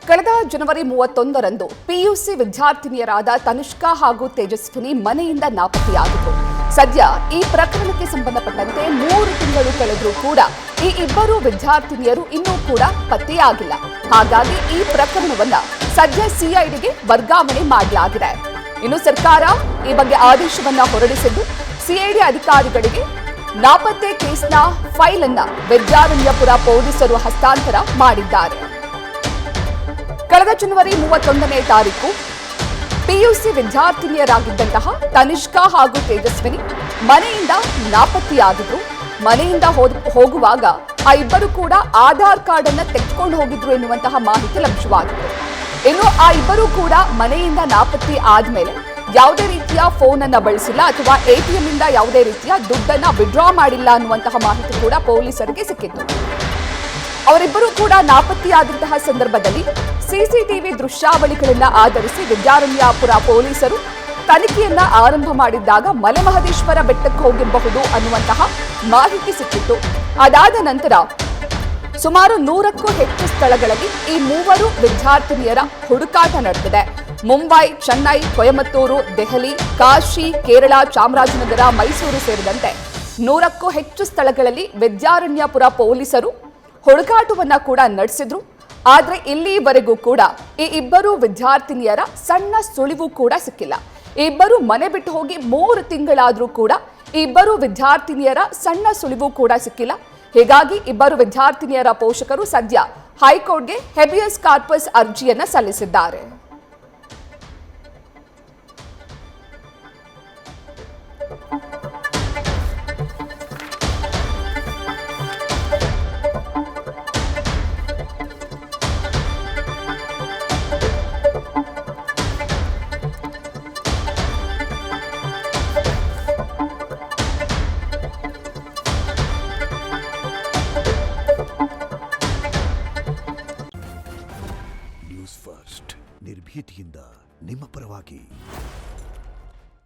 ಕಳೆದ ಜನವರಿ 31ರಂದು ಪಿಯುಸಿ ವಿದ್ಯಾರ್ಥಿನಿಯರಾದ ತನುಷ್ಕಾ ಹಾಗೂ ತೇಜಸ್ವಿನಿ ಮನೆಯಿಂದ ನಾಪತ್ತೆಯಾಗಿದ್ರು. ಸದ್ಯ ಈ ಪ್ರಕರಣಕ್ಕೆ ಸಂಬಂಧಪಟ್ಟಂತೆ 3 ತಿಂಗಳು ಕಳೆದರೂ ಕೂಡ ಈ ಇಬ್ಬರು ವಿದ್ಯಾರ್ಥಿನಿಯರು ಇನ್ನೂ ಕೂಡ ಪತ್ತೆಯಾಗಿಲ್ಲ. ಹಾಗಾಗಿ ಈ ಪ್ರಕರಣವನ್ನ ಸದ್ಯ ಸಿಐಡಿಗೆ ವರ್ಗಾವಣೆ ಮಾಡಲಾಗಿದೆ. ಇನ್ನು ಸರ್ಕಾರ ಈ ಬಗ್ಗೆ ಆದೇಶವನ್ನ ಹೊರಡಿಸಿದ್ದು ಸಿಐಡಿ ಅಧಿಕಾರಿಗಳಿಗೆ ನಾಪತ್ತೆ ಕೇಸ್ನ ಫೈಲ್ ಅನ್ನ ವಿದ್ಯಾರಣ್ಯಪುರ ಪೊಲೀಸರು ಹಸ್ತಾಂತರ ಮಾಡಿದ್ದಾರೆ. ಕಳೆದ ಜನವರಿ 31ನೇ ತಾರೀಕು ಪಿಯುಸಿ ವಿದ್ಯಾರ್ಥಿನಿಯರಾಗಿದ್ದಂತಹ ತನಿಷ್ಕಾ ಹಾಗೂ ತೇಜಸ್ವಿನಿ ಮನೆಯಿಂದ ನಾಪತ್ತೆಯಾಗಿದ್ರು. ಮನೆಯಿಂದ ಹೋಗುವಾಗ ಆ ಇಬ್ಬರು ಕೂಡ ಆಧಾರ್ ಕಾರ್ಡ್ ಅನ್ನ ತೆಗೆದುಕೊಂಡು ಹೋಗಿದ್ರು ಎನ್ನುವಂತಹ ಮಾಹಿತಿ ಲಭ್ಯವಾಗಿತ್ತು. ಇನ್ನು ಆ ಇಬ್ಬರು ಕೂಡ ಮನೆಯಿಂದ ನಾಪತ್ತೆ ಆದ್ಮೇಲೆ ಯಾವುದೇ ರೀತಿಯ ಫೋನ್ ಅನ್ನ ಬಳಸಿಲ್ಲ ಅಥವಾ ಎಟಿಎಂ ಇಂದ ಯಾವುದೇ ರೀತಿಯ ದುಡ್ಡನ್ನ ವಿಡ್ರಾ ಮಾಡಿಲ್ಲ ಅನ್ನುವಂತಹ ಮಾಹಿತಿ ಕೂಡ ಪೊಲೀಸರಿಗೆ ಸಿಕ್ಕಿತ್ತು. ಅವರಿಬ್ಬರು ಕೂಡ ನಾಪತ್ತೆಯಾದಂತಹ ಸಂದರ್ಭದಲ್ಲಿ ಸಿಸಿಟಿವಿ ದೃಶ್ಯಾವಳಿಗಳನ್ನ ಆಧರಿಸಿ ವಿದ್ಯಾರಣ್ಯಪುರ ಪೊಲೀಸರು ತನಿಖೆಯನ್ನ ಆರಂಭ ಮಾಡಿದ್ದಾಗ ಮಲೆಮಹದೇಶ್ವರ ಬೆಟ್ಟಕ್ಕೆ ಹೋಗಿರಬಹುದು ಅನ್ನುವಂತಹ ಮಾಹಿತಿ ಸಿಕ್ಕಿತ್ತು. ಅದಾದ ನಂತರ ಸುಮಾರು 100ಕ್ಕೂ ಹೆಚ್ಚು ಸ್ಥಳಗಳಲ್ಲಿ ಈ 3 ವಿದ್ಯಾರ್ಥಿನಿಯರ ಹುಡುಕಾಟ ನಡೆದಿದೆ. ಮುಂಬೈ, ಚೆನ್ನೈ, ಕೊಯಮತ್ತೂರು, ದೆಹಲಿ, ಕಾಶಿ, ಕೇರಳ, ಚಾಮರಾಜನಗರ, ಮೈಸೂರು ಸೇರಿದಂತೆ 100ಕ್ಕೂ ಹೆಚ್ಚು ಸ್ಥಳಗಳಲ್ಲಿ ವಿದ್ಯಾರಣ್ಯಪುರ ಪೊಲೀಸರು ಹುಡುಕಾಟವನ್ನ ಕೂಡ ನಡೆಸಿದ್ರು. ಆದ್ರೆ ಇಲ್ಲಿವರೆಗೂ ಕೂಡ ಈ ಇಬ್ಬರು ವಿದ್ಯಾರ್ಥಿನಿಯರ ಸಣ್ಣ ಸುಳಿವು ಕೂಡ ಸಿಕ್ಕಿಲ್ಲ. ಈ ಇಬ್ಬರು ಮನೆ ಬಿಟ್ಟು ಹೋಗಿ 3 ತಿಂಗಳಾದ್ರೂ ಕೂಡ ಈ ಇಬ್ಬರು ವಿದ್ಯಾರ್ಥಿನಿಯರ ಸಣ್ಣ ಸುಳಿವು ಕೂಡ ಸಿಕ್ಕಿಲ್ಲ. ಹೀಗಾಗಿ ಇಬ್ಬರು ವಿದ್ಯಾರ್ಥಿನಿಯರ ಪೋಷಕರು ಸದ್ಯ ಹೈಕೋರ್ಟ್ಗೆ ಹೆಬಿಯಸ್ ಕಾರ್ಪಸ್ ಅರ್ಜಿಯನ್ನ ಸಲ್ಲಿಸಿದ್ದಾರೆ. ನ್ಯೂಸ್ ಫಸ್ಟ್ ನಿರ್ಭೀತಿಯಿಂದ ನಿಮ್ಮ ಪರವಾಗಿ.